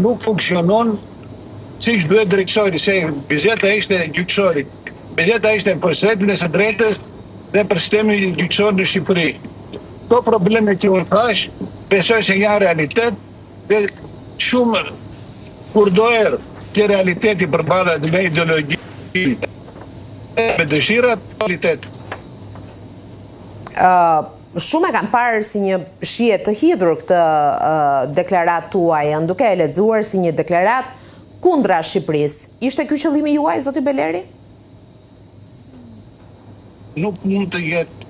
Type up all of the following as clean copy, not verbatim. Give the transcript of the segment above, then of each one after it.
nuk funksionon siç duhet drejtësori, se bizeta ishte gjyqësorit. Bizeta ishte për shtretin e së drejtës dhe për sistemin gjyqësor në Shqipëri. Këto probleme që unë thash, besoj se janë realitet dhe shumë kur do erë që realiteti përballet me ideologji me dëshirat realitet. Shumë e kam parë si një shije të hidhur këtë deklarat tuaj, duke e lexuar si një deklarat kundra Shqipërisë. Ishte ky qëllimi juaj, zoti Beleri? Nuk mund të jetë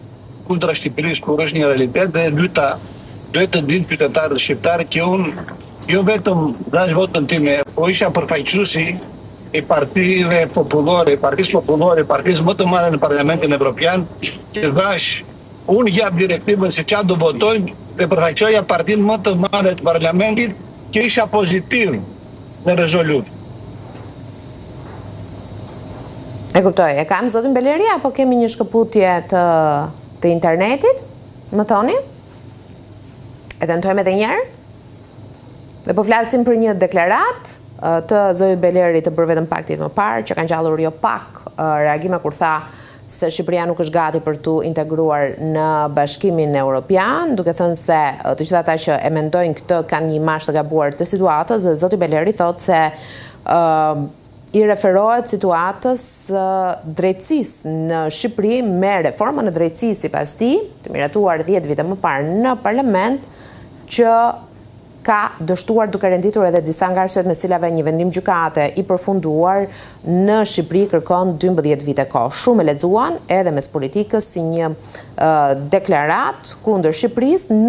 kundra Shqipërisë kur është një realitet, dhe dyta duhet të dinë qytetarët shqiptarë që unë jo vetëm dash votën time, po isha përfaqësuesi i partive popullore, partisë popullore, partisë më të madhe në Parlamentin Evropian, që dash unë jap direktivën se çfarë do votojnë dhe përfaqësoja partinë më të madhe të Parlamentit, që isha pozitiv në rezolutë. E kuptoj. E kam zotin Beleri apo kemi një shkëputje të internetit? Më thoni? E tentojmë edhe një herë? Dhe po flasim për një deklarat të zoti Beleri të bërë vetëm pak ditë më parë, që kanë gjallur jo pak reagime kur tha se Shqipëria nuk është gati për tu integruar në Bashkimin Evropian, duke thënë se të gjithë ata që e mendojnë këtë kanë një imazh të gabuar të situatës, dhe zoti Beleri thotë se i referohet situatës drejtësisë në Shqipëri me reformën e drejtësisë sipas tij, të miratuar 10 vite më parë në parlament, që ka dështuar duke renditur edhe disa nga arsyet me cilave një vendim gjykate i përfunduar në Shqipëri kërkon 12 vite kohë. Shumë e lexuan edhe mes politikës si një deklarat kundër Shqipërisë.